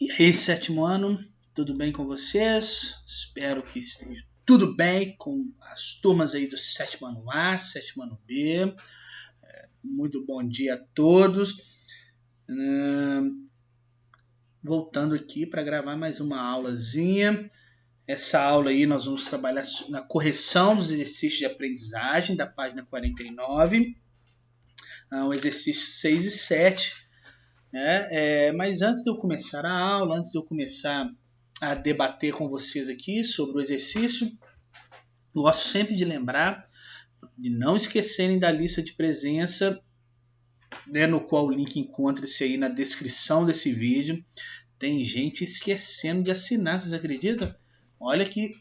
E aí, sétimo ano, tudo bem com vocês? Espero que esteja tudo bem com as turmas aí do sétimo ano A, sétimo ano B. Muito bom dia a todos. Voltando aqui para gravar mais uma aulazinha. Essa aula aí nós vamos trabalhar na correção dos exercícios de aprendizagem da página 49, o exercício 6 e 7. Mas antes de eu começar a aula, antes de eu começar a debater com vocês aqui sobre o exercício, gosto sempre de lembrar de não esquecerem da lista de presença, no qual o link encontra-se aí na descrição desse vídeo. Tem gente esquecendo de assinar, vocês acreditam? Olha que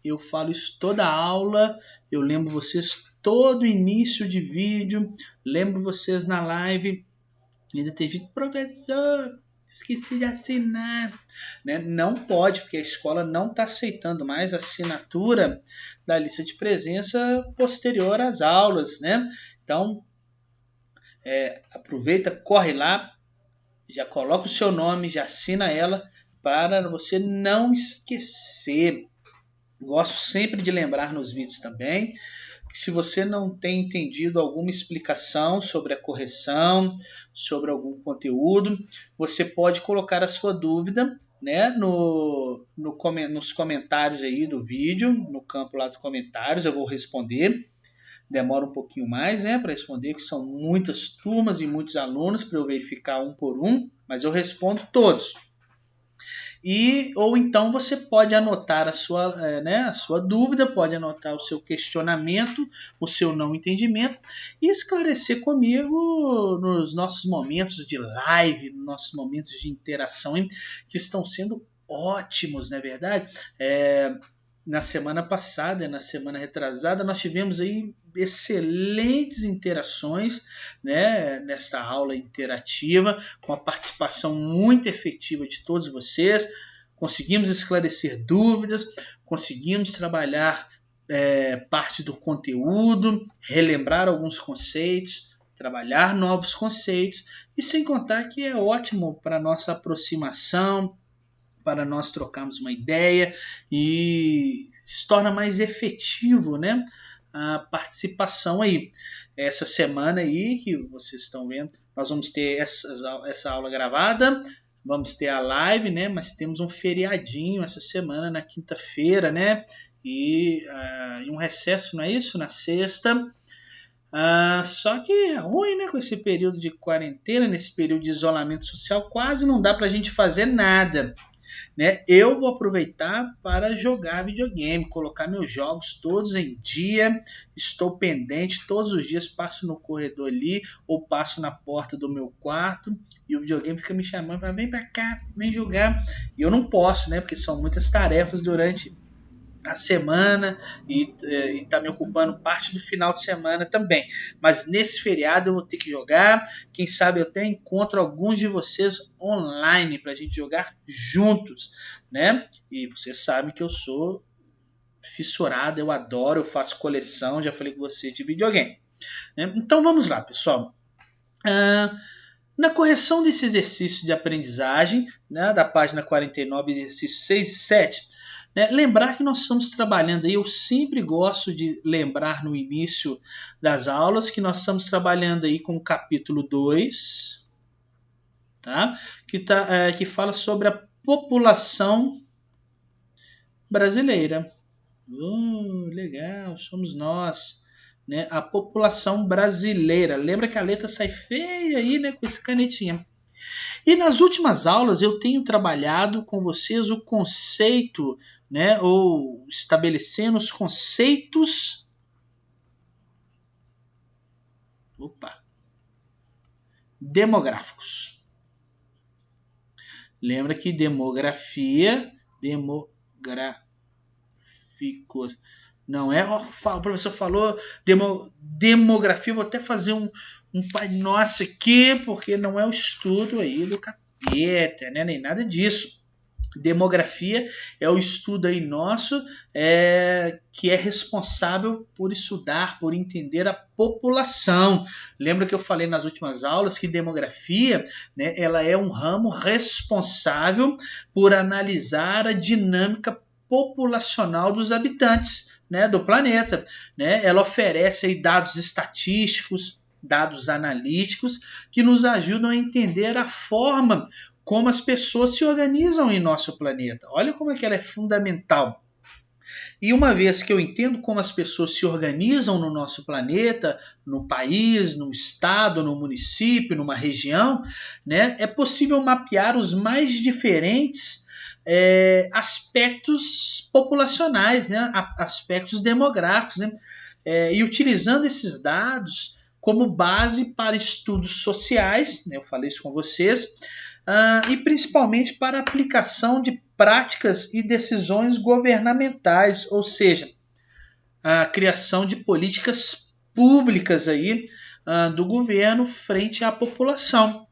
eu falo isso toda aula, eu lembro vocês todo início de vídeo, lembro vocês na live. Ainda tem gente, professor, esqueci de assinar. Não pode, porque a escola não está aceitando mais a assinatura da lista de presença posterior às aulas. Então, aproveita, corre lá, já coloca o seu nome, já assina ela, para você não esquecer. Gosto sempre de lembrar nos vídeos também, que se você não tem entendido alguma explicação sobre a correção, sobre algum conteúdo, você pode colocar a sua dúvida, nos comentários aí do vídeo, no campo lá dos comentários, eu vou responder. Demora um pouquinho mais, para responder, que são muitas turmas e muitos alunos para eu verificar um por um, mas eu respondo todos. Ou então você pode anotar a sua dúvida, pode anotar o seu questionamento, o seu não entendimento e esclarecer comigo nos nossos momentos de live, nos nossos momentos de interação, que estão sendo ótimos, não é verdade? Na semana passada, na semana retrasada, nós tivemos aí excelentes interações, nesta aula interativa, com a participação muito efetiva de todos vocês. Conseguimos esclarecer dúvidas, conseguimos trabalhar parte do conteúdo, relembrar alguns conceitos, trabalhar novos conceitos, e sem contar que é ótimo para a nossa aproximação, para nós trocarmos uma ideia, e se torna mais efetivo, a participação aí. Essa semana aí que vocês estão vendo, nós vamos ter essa aula gravada, vamos ter a live, mas temos um feriadinho essa semana, na quinta-feira, e um recesso, não é isso? Na sexta. Só que é ruim, com esse período de quarentena, nesse período de isolamento social, quase não dá para a gente fazer nada. Eu vou aproveitar para jogar videogame, colocar meus jogos todos em dia. Estou pendente, todos os dias passo no corredor ali ou passo na porta do meu quarto e o videogame fica me chamando para vem para cá, vem jogar. E eu não posso, porque são muitas tarefas durante a semana e está me ocupando parte do final de semana também. Mas nesse feriado eu vou ter que jogar. Quem sabe eu até encontro alguns de vocês online para a gente jogar juntos, E vocês sabem que eu sou fissurado, eu adoro, eu faço coleção, já falei com vocês de videogame. Então vamos lá, pessoal. Na correção desse exercício de aprendizagem, da página 49, exercício 6 e 7, lembrar que nós estamos trabalhando aí, eu sempre gosto de lembrar no início das aulas que nós estamos trabalhando aí com o capítulo 2, que fala sobre a população brasileira. Legal, somos nós, a população brasileira. Lembra que a letra sai feia aí, com esse canetinha. E nas últimas aulas eu tenho trabalhado com vocês o conceito, ou estabelecendo os conceitos demográficos. Lembra que demografia, demográficos, não é? O professor falou demografia, vou até fazer um Pai Nosso aqui, porque não é o estudo aí do capeta, nem nada disso. Demografia é o estudo aí nosso que é responsável por estudar, por entender a população. Lembra que eu falei nas últimas aulas que demografia, né, ela é um ramo responsável por analisar a dinâmica populacional dos habitantes, né, do planeta. Né? Ela oferece aí dados estatísticos, dados analíticos que nos ajudam a entender a forma como as pessoas se organizam em nosso planeta. Olha como é que ela é fundamental. E uma vez que eu entendo como as pessoas se organizam no nosso planeta, no país, no estado, no município, numa região, né, é possível mapear os mais diferentes aspectos populacionais, né, aspectos demográficos, né, e utilizando esses dados como base para estudos sociais, né, eu falei isso com vocês, e principalmente para a aplicação de práticas e decisões governamentais, ou seja, a criação de políticas públicas aí, do governo frente à população.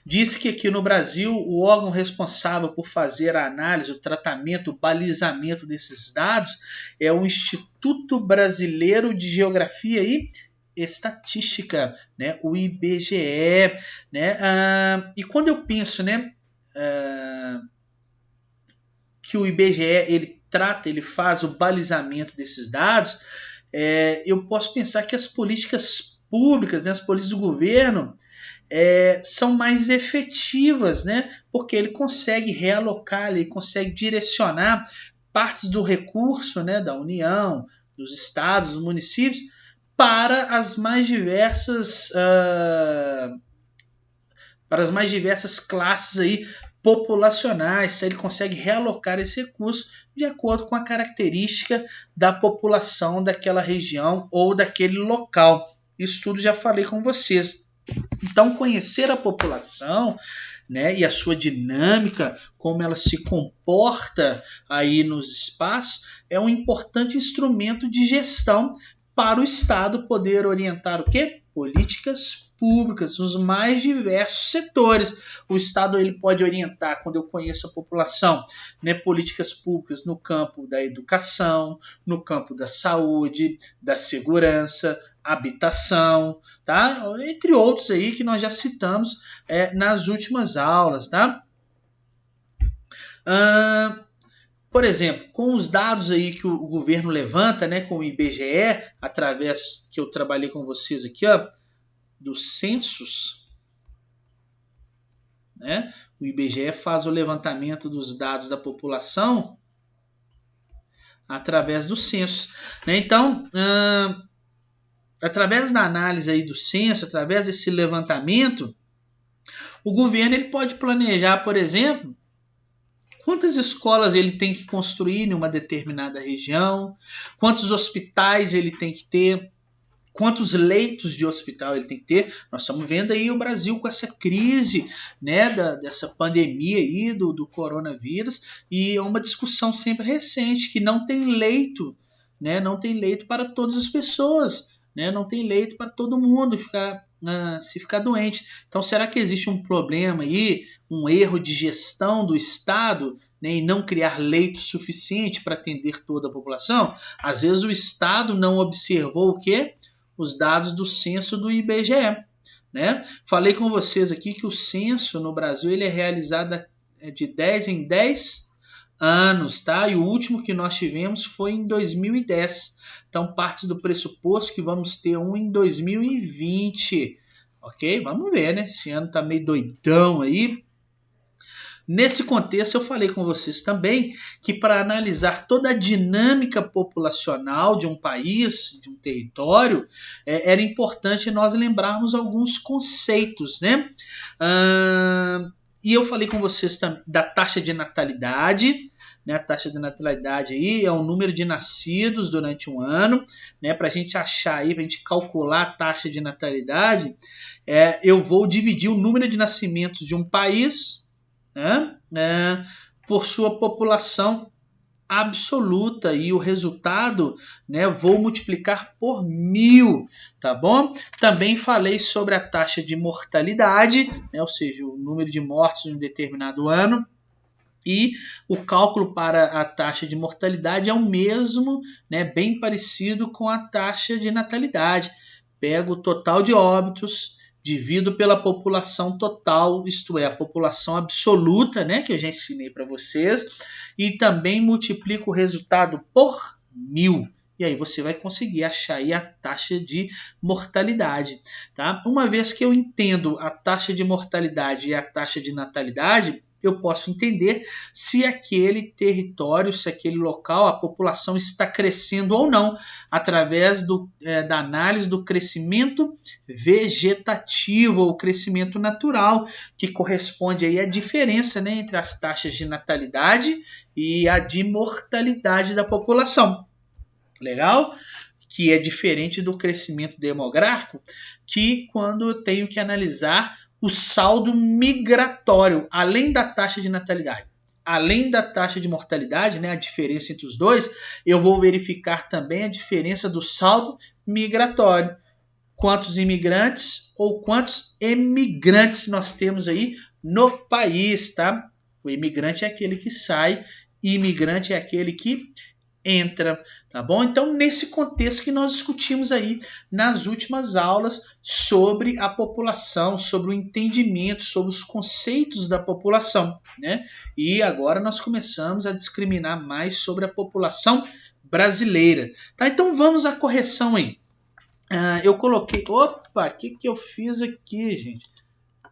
Diz que aqui no Brasil o órgão responsável por fazer a análise, o tratamento, o balizamento desses dados é o Instituto Brasileiro de Geografia e Estatística, né, o IBGE, né, e quando eu penso, né, que o IBGE ele faz o balizamento desses dados, eu posso pensar que as políticas públicas, né, as políticas do governo são mais efetivas, né, porque ele consegue realocar, ele consegue direcionar partes do recurso, né, da União, dos estados, dos municípios, para as mais diversas classes aí populacionais. Ele consegue realocar esse recurso de acordo com a característica da população daquela região ou daquele local. Isso tudo já falei com vocês. Então, conhecer a população, né, e a sua dinâmica, como ela se comporta aí nos espaços, é um importante instrumento de gestão para o Estado poder orientar o quê? Políticas públicas nos mais diversos setores. O Estado ele pode orientar, quando eu conheço a população, né, políticas públicas no campo da educação, no campo da saúde, da segurança, habitação, tá? Entre outros aí que nós já citamos nas últimas aulas, tá? Por exemplo, com os dados aí que o governo levanta, né, com o IBGE, através que eu trabalhei com vocês aqui, ó, dos censos, né? O IBGE faz o levantamento dos dados da população através do censo, né? Então, através da análise aí do censo, através desse levantamento, o governo ele pode planejar, por exemplo, quantas escolas ele tem que construir em uma determinada região, quantos hospitais ele tem que ter, quantos leitos de hospital ele tem que ter. Nós estamos vendo aí o Brasil com essa crise, né, dessa pandemia aí do coronavírus, e é uma discussão sempre recente que não tem leito, né, não tem leito para todas as pessoas, né, não tem leito para todo mundo se ficar doente. Então, será que existe um problema aí, um erro de gestão do Estado, né, em não criar leito suficiente para atender toda a população? Às vezes o Estado não observou o quê? Os dados do censo do IBGE. Né? Falei com vocês aqui que o censo no Brasil ele é realizado de 10 em 10 anos, tá? E o último que nós tivemos foi em 2010. Então, parte do pressuposto que vamos ter um em 2020. Ok? Vamos ver, né? Esse ano tá meio doidão aí. Nesse contexto, eu falei com vocês também que para analisar toda a dinâmica populacional de um país, de um território, era importante nós lembrarmos alguns conceitos, né? E eu falei com vocês da taxa de natalidade, né? A taxa de natalidade aí é o número de nascidos durante um ano, né? Para a gente achar aí, para a gente calcular a taxa de natalidade, eu vou dividir o número de nascimentos de um país, né, por sua população absoluta, e o resultado, né, vou multiplicar por 1000, tá bom? Também falei sobre a taxa de mortalidade, né, ou seja, o número de mortes em um determinado ano, E o cálculo para a taxa de mortalidade é o mesmo, né, bem parecido com a taxa de natalidade. Pego o total de óbitos, divido pela população total, isto é, a população absoluta, né, que eu já ensinei para vocês, e também multiplico o resultado por 1000. E aí você vai conseguir achar aí a taxa de mortalidade. Tá? Uma vez que eu entendo a taxa de mortalidade e a taxa de natalidade, eu posso entender se aquele território, se aquele local, a população está crescendo ou não, através da análise do crescimento vegetativo ou crescimento natural, que corresponde aí à diferença, né, entre as taxas de natalidade e a de mortalidade da população. Legal? Que é diferente do crescimento demográfico, que quando eu tenho que analisar o saldo migratório, além da taxa de natalidade, além da taxa de mortalidade, né, a diferença entre os dois, eu vou verificar também a diferença do saldo migratório. Quantos imigrantes ou quantos emigrantes nós temos aí no país, tá? O imigrante é aquele que sai, e imigrante é aquele que entra, tá bom? Então, nesse contexto que nós discutimos aí nas últimas aulas sobre a população, sobre o entendimento, sobre os conceitos da população, né? E agora nós começamos a discriminar mais sobre a população brasileira, tá? Então, vamos à correção aí. Eu coloquei... Opa, o que eu fiz aqui, gente?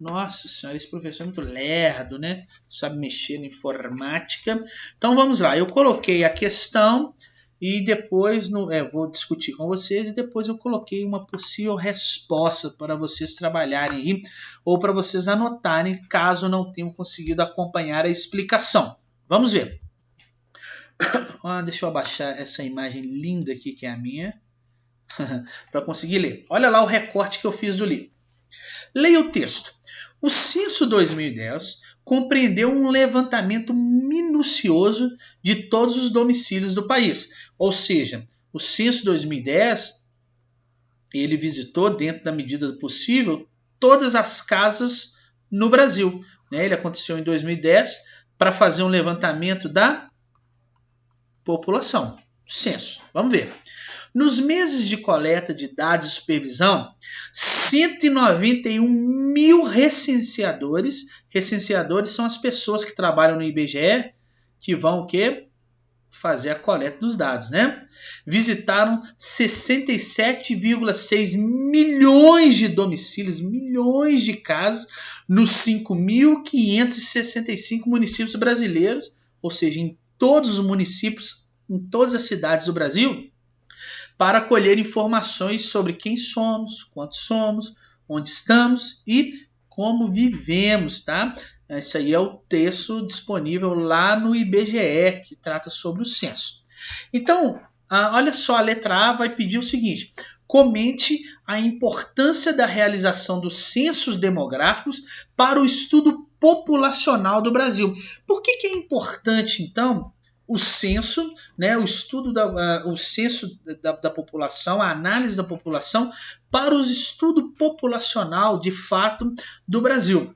Nossa senhora, esse professor é muito lerdo, né? Sabe mexer na informática. Então vamos lá, eu coloquei a questão e depois vou discutir com vocês e depois eu coloquei uma possível resposta para vocês trabalharem aí ou para vocês anotarem caso não tenham conseguido acompanhar a explicação. Vamos ver. Deixa eu abaixar essa imagem linda aqui que é a minha para conseguir ler. Olha lá o recorte que eu fiz do livro. Leia o texto. O censo 2010 compreendeu um levantamento minucioso de todos os domicílios do país. Ou seja, o censo 2010 ele visitou, dentro da medida do possível, todas as casas no Brasil. Ele aconteceu em 2010 para fazer um levantamento da população. Censo. Vamos ver. Nos meses de coleta de dados e supervisão, 191 mil recenseadores são as pessoas que trabalham no IBGE, que vão o quê? Fazer a coleta dos dados, né? Visitaram 67,6 milhões de domicílios, milhões de casas, nos 5.565 municípios brasileiros, ou seja, em todos os municípios, em todas as cidades do Brasil, para colher informações sobre quem somos, quantos somos, onde estamos e como vivemos, tá? Esse aí é o texto disponível lá no IBGE, que trata sobre o censo. Então, olha só, a letra A vai pedir o seguinte: comente a importância da realização dos censos demográficos para o estudo populacional do Brasil. Por que é importante, então, o censo, né, o estudo o censo da população, a análise da população para o estudo populacional de fato do Brasil?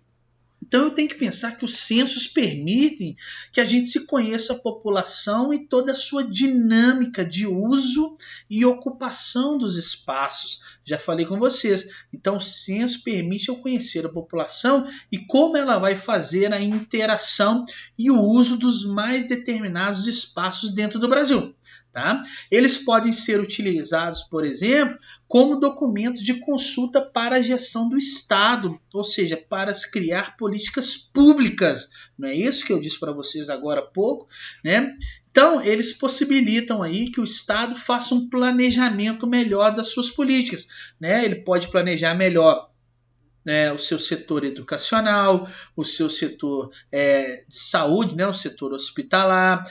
Então eu tenho que pensar que os censos permitem que a gente se conheça a população e toda a sua dinâmica de uso e ocupação dos espaços. Já falei com vocês. Então o censo permite eu conhecer a população e como ela vai fazer a interação e o uso dos mais determinados espaços dentro do Brasil. Tá? Eles podem ser utilizados, por exemplo, como documentos de consulta para a gestão do Estado, ou seja, para se criar políticas públicas. Não é isso que eu disse para vocês agora há pouco, né? Então, eles possibilitam aí que o Estado faça um planejamento melhor das suas políticas, né? Ele pode planejar melhor o seu setor educacional, o seu setor de saúde, né, o setor hospitalar,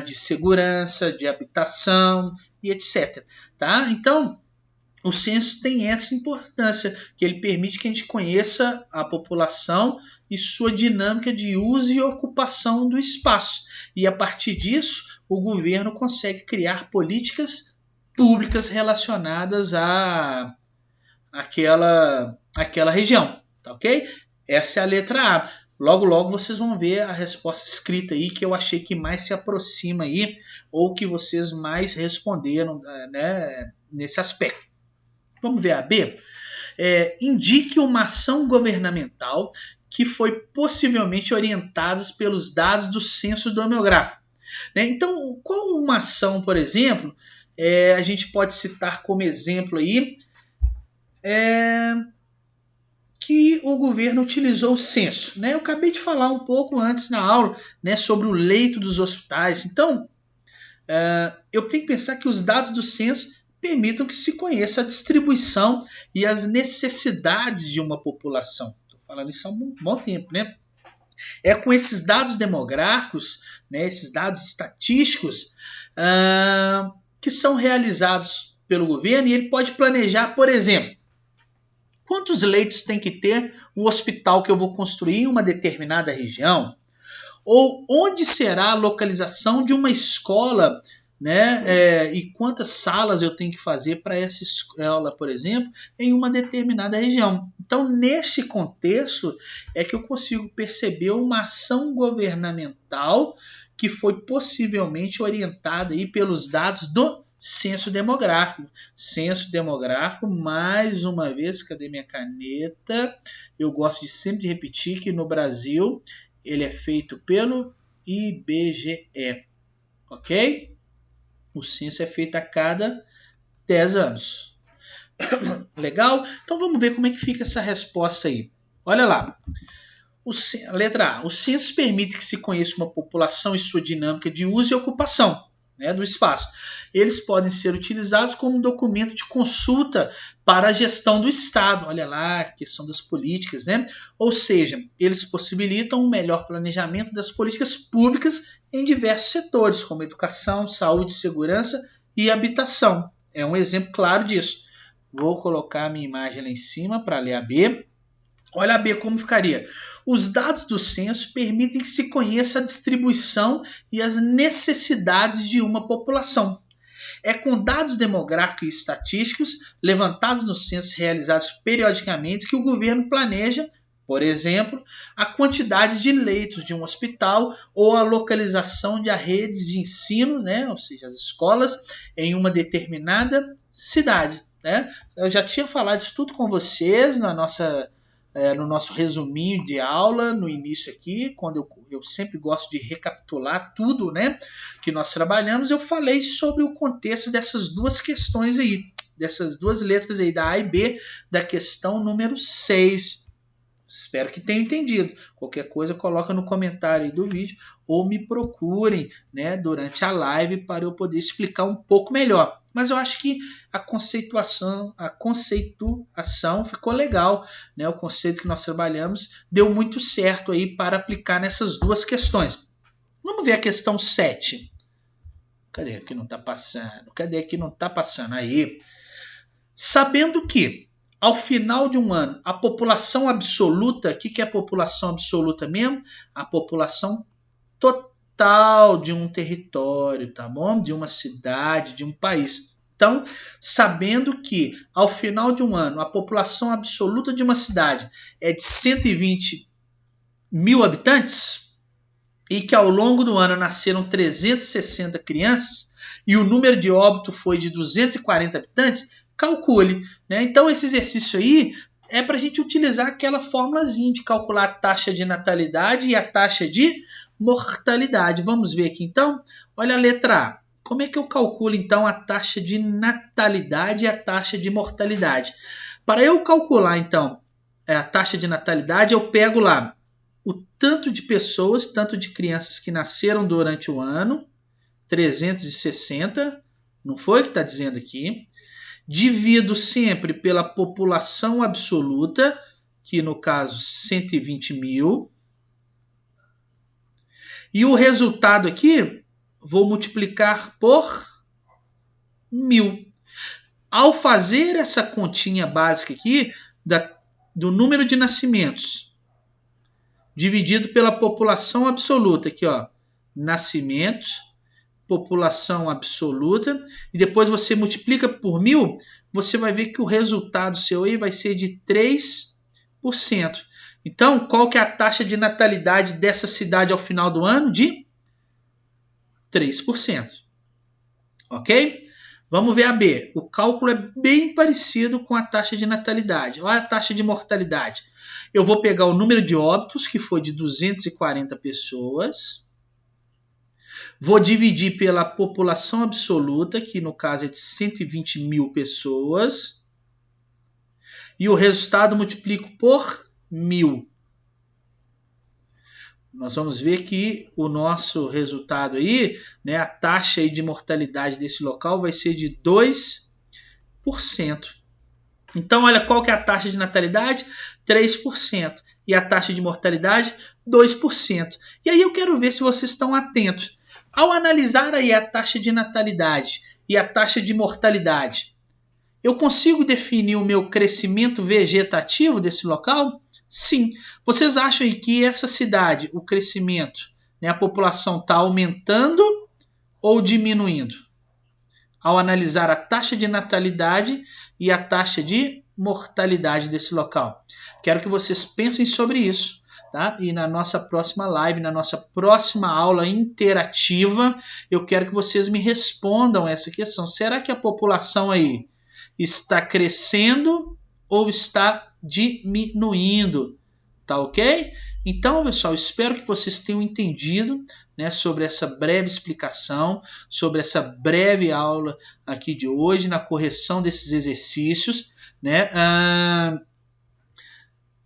de segurança, de habitação e etc. Tá? Então, o censo tem essa importância, que ele permite que a gente conheça a população e sua dinâmica de uso e ocupação do espaço. E a partir disso, o governo consegue criar políticas públicas relacionadas àquela região, tá ok? Essa é a letra A. Logo, logo vocês vão ver a resposta escrita aí, que eu achei que mais se aproxima aí, ou que vocês mais responderam, né, nesse aspecto. Vamos ver a B? Indique uma ação governamental que foi possivelmente orientada pelos dados do censo demográfico. Né? Então, qual uma ação, por exemplo, a gente pode citar como exemplo aí, que o governo utilizou o censo. Né? Eu acabei de falar um pouco antes na aula, né, sobre o leito dos hospitais. Então, eu tenho que pensar que os dados do censo permitam que se conheça a distribuição e as necessidades de uma população. Estou falando isso há um bom tempo, né? É com esses dados demográficos, né, esses dados estatísticos, que são realizados pelo governo, e ele pode planejar, por exemplo, quantos leitos tem que ter um hospital que eu vou construir em uma determinada região, ou onde será a localização de uma escola, né, e quantas salas eu tenho que fazer para essa escola, por exemplo, em uma determinada região. Então, neste contexto, é que eu consigo perceber uma ação governamental que foi possivelmente orientada aí pelos dados do censo demográfico. Censo demográfico, mais uma vez, cadê minha caneta? Eu gosto de sempre repetir que no Brasil ele é feito pelo IBGE, ok? O censo é feito a cada 10 anos. Legal? Então vamos ver como é que fica essa resposta aí. Olha lá. Letra A. O censo permite que se conheça uma população e sua dinâmica de uso e ocupação, né, do espaço. Eles podem ser utilizados como documento de consulta para a gestão do Estado. Olha lá, a questão das políticas, né? Ou seja, eles possibilitam um melhor planejamento das políticas públicas em diversos setores, como educação, saúde, segurança e habitação. É um exemplo claro disso. Vou colocar a minha imagem lá em cima para ler a B. Olha a B como ficaria. Os dados do censo permitem que se conheça a distribuição e as necessidades de uma população. É com dados demográficos e estatísticos levantados nos censos realizados periodicamente que o governo planeja, por exemplo, a quantidade de leitos de um hospital ou a localização de redes de ensino, né, ou seja, as escolas, em uma determinada cidade. Né? Eu já tinha falado isso tudo com vocês no nosso resuminho de aula, no início aqui, quando eu sempre gosto de recapitular tudo, né, que nós trabalhamos, eu falei sobre o contexto dessas duas questões aí, dessas duas letras aí, da A e B, da questão número 6. Espero que tenham entendido. Qualquer coisa, coloca no comentário aí do vídeo ou me procurem, né, durante a live para eu poder explicar um pouco melhor. Mas eu acho que a conceituação ficou legal, né? O conceito que nós trabalhamos deu muito certo aí para aplicar nessas duas questões. Vamos ver a questão 7. Cadê que não está passando? Cadê que não está passando? Aí. Sabendo que, ao final de um ano, a população absoluta, o que é a população absoluta mesmo? A população total de um território, tá bom? De uma cidade, de um país. Então, sabendo que ao final de um ano a população absoluta de uma cidade é de 120 mil habitantes e que ao longo do ano nasceram 360 crianças e o número de óbito foi de 240 habitantes, calcule. Né? Então, esse exercício aí é para a gente utilizar aquela formulazinha de calcular a taxa de natalidade e a taxa de mortalidade. Vamos ver aqui então. Olha a letra A. Como é que eu calculo então a taxa de natalidade e a taxa de mortalidade? Para eu calcular então a taxa de natalidade, eu pego lá o tanto de pessoas, tanto de crianças que nasceram durante o ano, 360, não foi o que está dizendo aqui. Divido sempre pela população absoluta, que no caso 120 mil. E o resultado aqui, vou multiplicar por 1000. Ao fazer essa continha básica aqui, do número de nascimentos, dividido pela população absoluta, aqui ó, nascimentos, população absoluta, e depois você multiplica por 1000, você vai ver que o resultado seu aí vai ser de 3%. Então, qual que é a taxa de natalidade dessa cidade ao final do ano? De 3%. Ok? Vamos ver a B. O cálculo é bem parecido com a taxa de natalidade. Olha a taxa de mortalidade. Eu vou pegar o número de óbitos, que foi de 240 pessoas. Vou dividir pela população absoluta, que no caso é de 120 mil pessoas. E o resultado multiplico por 1000. Nós vamos ver que o nosso resultado aí, né, a taxa aí de mortalidade desse local vai ser de 2%. Então, olha qual que é a taxa de natalidade? 3%. E a taxa de mortalidade? 2%. E aí eu quero ver se vocês estão atentos. Ao analisar aí a taxa de natalidade e a taxa de mortalidade, eu consigo definir o meu crescimento vegetativo desse local? Sim. Vocês acham que essa cidade, o crescimento, né, a população está aumentando ou diminuindo? Ao analisar a taxa de natalidade e a taxa de mortalidade desse local. Quero que vocês pensem sobre isso, tá? E na nossa próxima live, na nossa próxima aula interativa, eu quero que vocês me respondam essa questão. Será que a população aí está crescendo ou está diminuindo? Tá ok? Então, pessoal, espero que vocês tenham entendido, né, sobre essa breve explicação, sobre essa breve aula aqui de hoje, na correção desses exercícios, né?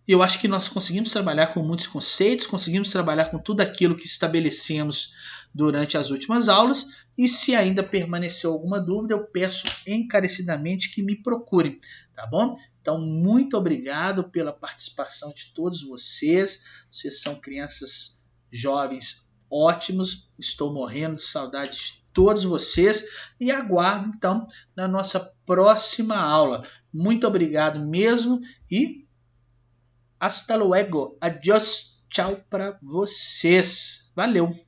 Eu acho que nós conseguimos trabalhar com muitos conceitos, conseguimos trabalhar com tudo aquilo que estabelecemos durante as últimas aulas, e se ainda permaneceu alguma dúvida, eu peço encarecidamente que me procurem, tá bom? Então, muito obrigado pela participação de todos vocês. Vocês são crianças jovens ótimos. Estou morrendo de saudade de todos vocês e aguardo, então, na nossa próxima aula. Muito obrigado mesmo e hasta luego. Adiós. Tchau para vocês. Valeu.